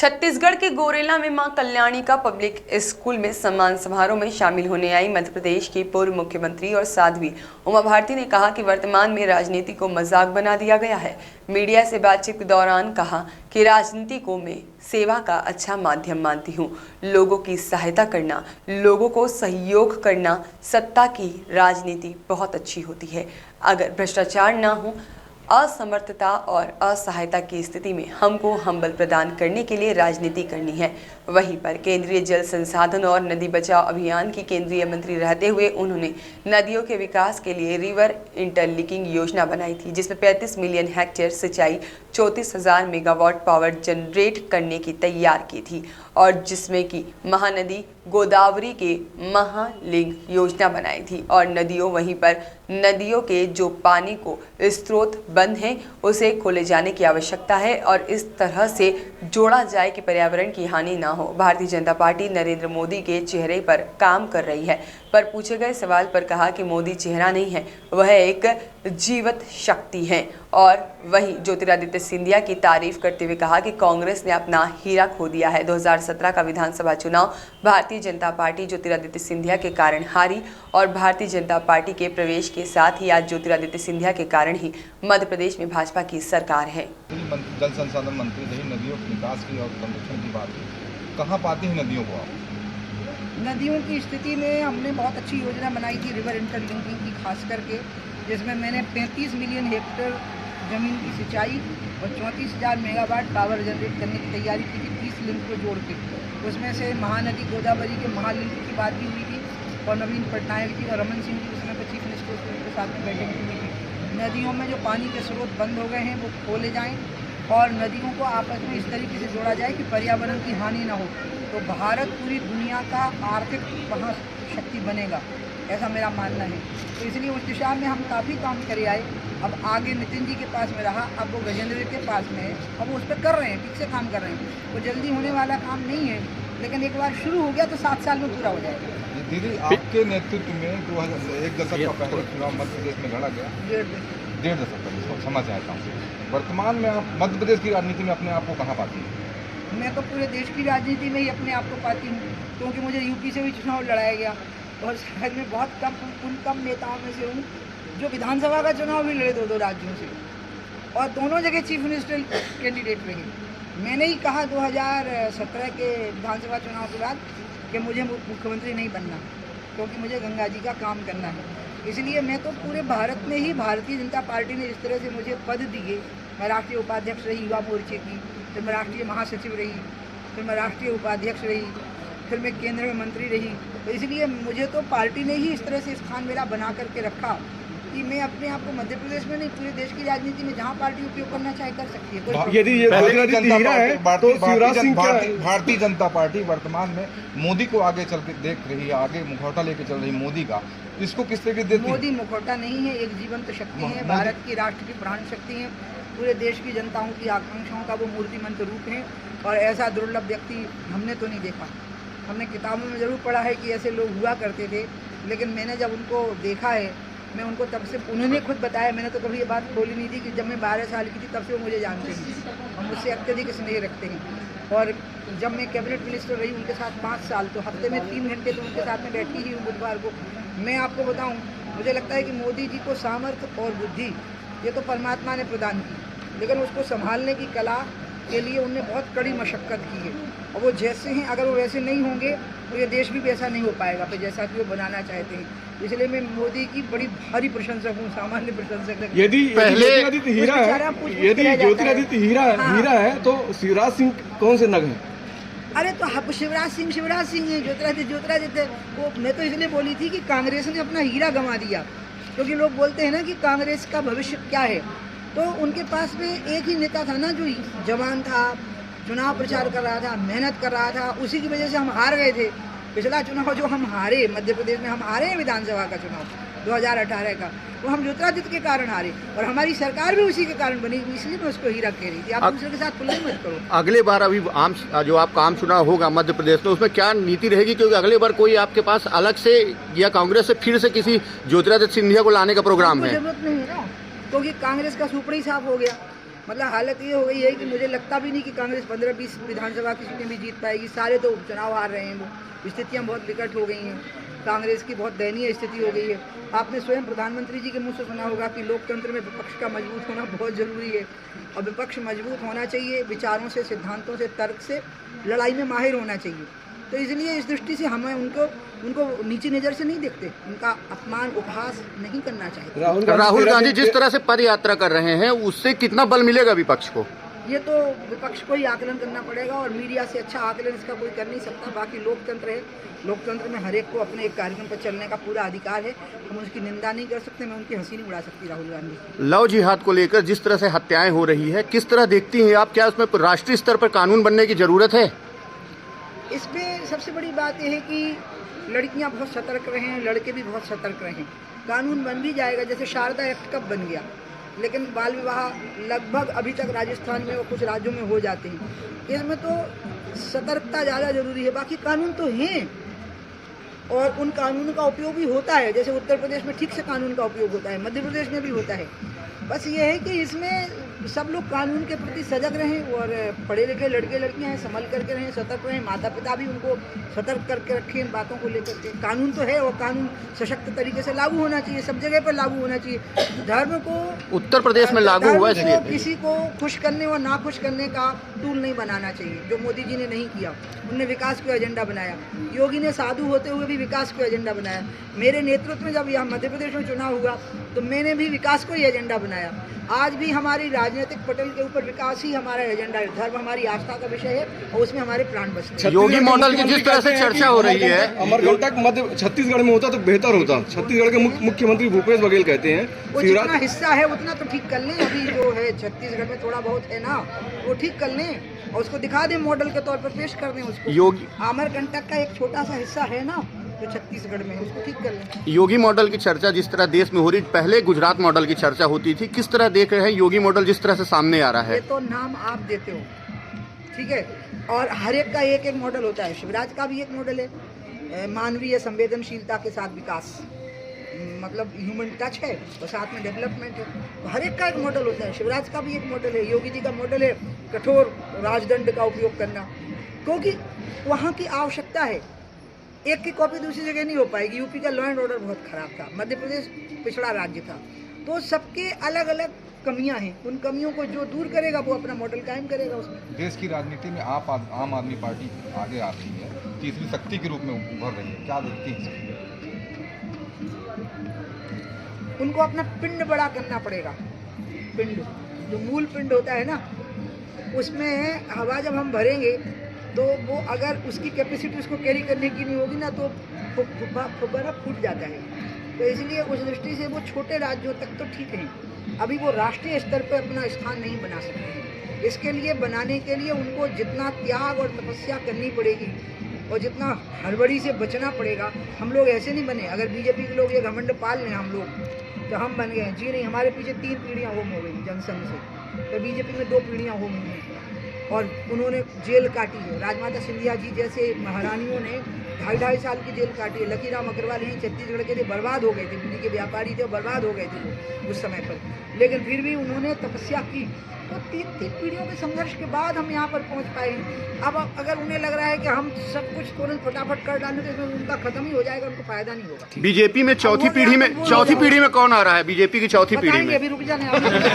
छत्तीसगढ़ के गोरेला में मां कल्याणी का पब्लिक स्कूल में सम्मान समारोह में शामिल होने आई मध्य प्रदेश की पूर्व मुख्यमंत्री और साध्वी उमा भारती ने कहा कि वर्तमान में राजनीति को मजाक बना दिया गया है। मीडिया से बातचीत के दौरान कहा कि राजनीति को मैं सेवा का अच्छा माध्यम मानती हूँ। लोगों की सहायता करना, लोगों को सहयोग करना, सत्ता की राजनीति बहुत अच्छी होती है। अगर भ्रष्टाचार ना हो, असमर्थता और असहायता की स्थिति में हमको हम्बल प्रदान करने के लिए राजनीति करनी है। वहीं पर केंद्रीय जल संसाधन और नदी बचाओ अभियान की केंद्रीय मंत्री रहते हुए उन्होंने नदियों के विकास के लिए रिवर इंटरलिंकिंग योजना बनाई थी, जिसमें 35 मिलियन हेक्टेयर सिंचाई 34,000 मेगावाट पावर जनरेट करने की तैयार की थी और जिसमें कि महानदी गोदावरी के महालिंग योजना बनाई थी और वहीं पर नदियों के जो पानी को स्रोत बंद हैं उसे खोले जाने की आवश्यकता है और इस तरह से जोड़ा जाए कि पर्यावरण की हानि ना हो। भारतीय जनता पार्टी नरेंद्र मोदी के चेहरे पर काम कर रही है, पर पूछे गए सवाल पर कहा कि मोदी चेहरा नहीं है, वह एक जीवत शक्ति है। और वहीं ज्योतिरादित्य सिंधिया की तारीफ करते हुए कहा कि कांग्रेस ने अपना हीरा खो दिया है। 2017 का विधानसभा चुनाव भारतीय जनता पार्टी ज्योतिरादित्य सिंधिया के कारण हारी और भारतीय जनता पार्टी के प्रवेश के साथ ही आज ज्योतिरादित्य सिंधिया के कारण ही मध्य प्रदेश में भाजपा की सरकार है। जल संसाधन मंत्री रही, नदियों के विकास की और संरक्षण की बात की, कहाँ पाती है नदियों को आप? नदियों की स्थिति में हमने बहुत अच्छी योजना बनाई थी रिवर इंटरलिंकिंग की, खास करके जिसमें मैंने 35 मिलियन हेक्टेयर ज़मीन की सिंचाई और 34,000 मेगावाट पावर जनरेट करने की तैयारी की थी 30 लिंक को जोड़ के। उसमें से महानदी गोदावरी के महालिंक की बात भी हुई थी और नवीन पटनायक जी और रमन सिंह जी उसमें पर चीफ मिनिस्टर के साथ में बैठक हुई थी। नदियों में जो पानी के स्रोत बंद हो गए हैं वो खोले जाएँ और नदियों को आपस में इस तरीके से जोड़ा जाए कि पर्यावरण की हानि ना हो, तो भारत पूरी दुनिया का आर्थिक महाशक्ति बनेगा, ऐसा मेरा मानना है। तो इसलिए उस दिशा में हम काफ़ी काम करे आए। अब आगे नितिन जी के पास में रहा, अब वो गजेंद्र के पास में है, अब वो उस पर कर रहे हैं, ठीक से काम कर रहे हैं। वो जल्दी होने वाला काम नहीं है, लेकिन एक बार शुरू हो गया तो 7 साल में पूरा हो जाएगा। दीदी, आपके नेतृत्व में 1 दशक का पहले चुनाव मध्य प्रदेश में लड़ा गया, 1.5 दशक पहले, समझ चाहता हूँ। वर्तमान में आप मध्य प्रदेश की राजनीति में अपने आप को कहाँ पाती हैं? मैं तो पूरे देश की राजनीति में ही अपने आप को पाती हूँ, क्योंकि मुझे यूपी से भी चुनाव लड़ाया गया और शायद मैं बहुत उन कम नेताओं में से हूँ जो विधानसभा का चुनाव भी लड़े 2 राज्यों से और दोनों जगह चीफ मिनिस्टर कैंडिडेट रहे। मैंने ही कहा 2017 के विधानसभा चुनाव के बाद कि मुझे मुख्यमंत्री नहीं बनना, क्योंकि मुझे गंगा जी का काम करना है। इसलिए मैं तो पूरे भारत में ही भारतीय जनता पार्टी ने जिस तरह से मुझे पद दिए, मैं राष्ट्रीय उपाध्यक्ष रही युवा मोर्चे की, फिर मैं राष्ट्रीय महासचिव रही, फिर मैं राष्ट्रीय उपाध्यक्ष रही, फिर मैं केंद्र में मंत्री रही। तो इसलिए मुझे तो पार्टी ने ही इस तरह से स्थान मेरा बना करके रखा कि मैं अपने आप को मध्य प्रदेश में नहीं पूरे देश की राजनीति में जहां पार्टी उपयोग करना चाहे कर सकती है। यदि ये भारतीय जनता पार्टी वर्तमान में मोदी को आगे चल के देख रही है, आगे मुखौटा लेके चल रही मोदी का, इसको किस तरह देती है? मोदी मुखौटा नहीं है, एक जीवंत शक्ति है, भारत की राष्ट्र की प्राण शक्ति है, पूरे देश की जनताओं की आकांक्षाओं का वो मूर्तिमंत रूप है और ऐसा दुर्लभ व्यक्ति हमने तो नहीं देखा। हमने किताबों में ज़रूर पढ़ा है कि ऐसे लोग हुआ करते थे, लेकिन मैंने जब उनको देखा है, मैं उनको तब से, उन्होंने खुद बताया, मैंने तो कभी ये बात खोली नहीं थी कि जब मैं 12 साल की थी तब से वो मुझे जानते हैं और मुझसे अत्यधिक स्नेह रखते हैं। और जब मैं कैबिनेट मिनिस्टर रही उनके साथ 5 साल, तो हफ्ते में 3 घंटे तो उनके साथ में बैठी ही हूँ बुधवार को। मैं आपको बताऊँ, मुझे लगता है कि मोदी जी को सामर्थ्य और बुद्धि ये तो परमात्मा ने प्रदान की, लेकिन उसको संभालने की कला के लिए उनने बहुत कड़ी मशक्क़त की है और वो जैसे हैं, अगर वो वैसे नहीं होंगे तो ये देश भी वैसा नहीं हो पाएगा फिर जैसा कि वो बनाना चाहते हैं। इसलिए मैं मोदी की बड़ी भारी प्रशंसक हूँ, सामान्य प्रशंसक नहीं। यदि ज्योतिरादित्य हीरा है तो शिवराज सिंह कौन से नग है? अरे तो शिवराज सिंह है, ज्योतिरादित्य वो मैं तो इसलिए बोली थी कि कांग्रेस ने अपना हीरा गंवा दिया, क्योंकि लोग बोलते हैं ना कि कांग्रेस का भविष्य क्या है, तो उनके पास में एक ही नेता था ना जो जवान था, चुनाव प्रचार कर रहा था, मेहनत कर रहा था, उसी की वजह से हम हार गए थे। पिछला चुनाव जो हम हारे, मध्य प्रदेश में हम हारे हैं विधानसभा का चुनाव 2018 का, वो हम ज्योतिरादित्य के कारण हारे और हमारी सरकार भी उसी के कारण बनी, इसलिए मैं उसको हीरा कह रही थी। आप दूसरे के साथ तुलना मत करो। अगले बार अभी जो आपका आम चुनाव होगा मध्य प्रदेश में, उसमें क्या नीति रहेगी? क्योंकि अगले बार कोई आपके पास अलग से या कांग्रेस से फिर से किसी ज्योतिरादित्य सिंधिया को लाने का प्रोग्राम है? जरूरत नहीं है ना, क्योंकि कांग्रेस का सुपड़ा ही साफ हो गया। मतलब हालत ये हो गई है कि मुझे लगता भी नहीं कि कांग्रेस 15-20 विधानसभा की सीटें भी जीत पाएगी। सारे तो उपचुनाव हार रहे हैं, वो स्थितियाँ बहुत विकट हो गई हैं। कांग्रेस की बहुत दयनीय स्थिति हो गई है। आपने स्वयं प्रधानमंत्री जी के मुंह से सुना होगा कि लोकतंत्र में विपक्ष का मजबूत होना बहुत ज़रूरी है और विपक्ष मजबूत होना चाहिए, विचारों से, सिद्धांतों से, तर्क से लड़ाई में माहिर होना चाहिए। तो इसलिए इस दृष्टि से हमें उनको नीची नज़र से नहीं देखते, उनका अपमान उपहास नहीं करना चाहिए। राहुल गांधी जिस तरह से पद यात्रा कर रहे हैं उससे कितना बल मिलेगा विपक्ष को? ये तो विपक्ष को ही आकलन करना पड़ेगा और मीडिया से अच्छा आकलन इसका कोई कर नहीं सकता। बाकी लोकतंत्र है, लोकतंत्र में हर एक को अपने एक कार्यक्रम पर चलने का पूरा अधिकार है। हम उसकी निंदा नहीं कर सकते, मैं उनकी हंसी नहीं उड़ा सकती राहुल गांधी। लव जिहाद को लेकर जिस तरह से हत्याएं हो रही है, किस तरह देखती हैं आप? क्या उसमें राष्ट्रीय स्तर पर कानून बनने की जरूरत है? इसमें सबसे बड़ी बात यह है कि लड़कियां बहुत सतर्क रहें, लड़के भी बहुत सतर्क रहें। कानून बन भी जाएगा, जैसे शारदा एक्ट कब बन गया, लेकिन बाल विवाह लगभग अभी तक राजस्थान में और कुछ राज्यों में हो जाते हैं। इसमें तो सतर्कता ज़्यादा ज़रूरी है। बाकी कानून तो हैं और उन कानूनों का उपयोग भी होता है। जैसे उत्तर प्रदेश में ठीक से कानून का उपयोग होता है, मध्य प्रदेश में भी होता है। बस ये है कि इसमें सब लोग कानून के प्रति सजग रहें और पढ़े लिखे लड़के लड़कियां हैं, संभल करके रहें, सतर्क रहें। माता पिता भी उनको सतर्क करके रखें इन बातों को लेकर के। कानून तो है और कानून सशक्त तरीके से लागू होना चाहिए, सब जगह पर लागू होना चाहिए। धर्म को उत्तर प्रदेश में लागू हुआ इसलिए किसी को खुश करने और ना खुश करने का टूल नहीं बनाना चाहिए, जो मोदी जी ने नहीं किया। उन्होंने विकास को एजेंडा बनाया, योगी ने साधु होते हुए भी विकास को एजेंडा बनाया। मेरे नेतृत्व में जब यहाँ मध्य प्रदेश में चुनाव हुआ तो मैंने भी विकास को ही एजेंडा बनाया। आज भी हमारी राजनीतिक पटल के ऊपर विकास ही हमारा एजेंडा है। धर्म हमारी आस्था का विषय है और उसमें हमारे प्राण बसते हैं। योगी मॉडल की जिस तरह से चर्चा हो रही है, अमरकंटक मध्य छत्तीसगढ़ में होता तो बेहतर होता। छत्तीसगढ़ के मुख्यमंत्री भूपेश बघेल कहते हैं वो जितना हिस्सा है उतना तो ठीक कर लें। अभी जो है छत्तीसगढ़ में थोड़ा बहुत है ना, वो ठीक कर लें और उसको दिखा दें, मॉडल के तौर पर पेश कर दें उसको। योगी अमरकंटक का एक छोटा सा हिस्सा है ना जो छत्तीसगढ़ में, उसको ठीक कर लें। योगी मॉडल की चर्चा जिस तरह देश में हो रही, पहले गुजरात मॉडल की चर्चा होती थी, किस तरह देख रहे हैं योगी मॉडल जिस तरह से सामने आ रहा है? ये तो नाम आप देते हो, ठीक है, और हर एक का एक एक मॉडल होता है। शिवराज का भी एक मॉडल है, मानवीय संवेदनशीलता के साथ विकास, मतलब ह्यूमन टच है और साथ में डेवलपमेंट है। तो हर एक का एक मॉडल होता है। शिवराज का भी एक मॉडल है, योगी जी का मॉडल है कठोर राजदंड का उपयोग करना, क्योंकि वहाँ की आवश्यकता है। एक की कॉपी दूसरी जगह नहीं हो पाएगी। यूपी का लॉ एंड ऑर्डर बहुत खराब था, मध्य प्रदेश पिछड़ा राज्य था, तो सबके अलग अलग कमियां हैं। उन कमियों को जो दूर करेगा वो अपना मॉडल कायम करेगा उसमें। देश की राजनीति में आम आदमी पार्टी आगे आ रही है, तीसरी शक्ति के रूप में उभर रही है, क्या देखती है? उनको अपना पिंड बड़ा करना पड़ेगा। पिंड, जो मूल पिंड होता है ना, उसमें हवा जब हम भरेंगे तो वो अगर उसकी कैपेसिटी उसको कैरी करने की नहीं होगी ना तो फुब्बारा फूट जाता है। तो इसलिए उस दृष्टि से वो छोटे राज्यों तक तो ठीक है, अभी वो राष्ट्रीय स्तर पर अपना स्थान नहीं बना सकते। इसके लिए बनाने के लिए उनको जितना त्याग और तपस्या करनी पड़ेगी और जितना हड़बड़ी से बचना पड़ेगा। हम लोग ऐसे नहीं बने। अगर बीजेपी के लोग ये घमंड पाल लें हम लोग तो हम बन गए। जी नहीं, हमारे पीछे 3 पीढ़ियाँ होम हो गई जनसंघ से, तो बीजेपी में 2 पीढ़ियाँ होम हुई हैं और उन्होंने जेल काटी है। राजमाता सिंधिया जी जैसे महारानियों ने 2.5 साल की जेल काटी है। लकीराम अग्रवाल यहीं छत्तीसगढ़ के थे, बर्बाद हो गए थे, दिल्ली के व्यापारी थे और बर्बाद हो गए थे वो उस समय पर, लेकिन फिर भी उन्होंने तपस्या की। तो 3 पीढ़ियों के संघर्ष के बाद हम यहाँ पर पहुँच पाए हैं। अब अगर उन्हें लग रहा है कि हम सब कुछ तुरंत फटाफट कर डालें तो इसमें उनका खत्म ही हो जाएगा, उनको फायदा नहीं होगा। बीजेपी में चौथी पीढ़ी में कौन आ रहा है? बीजेपी की चौथी पीढ़ी में अभी रुक जाने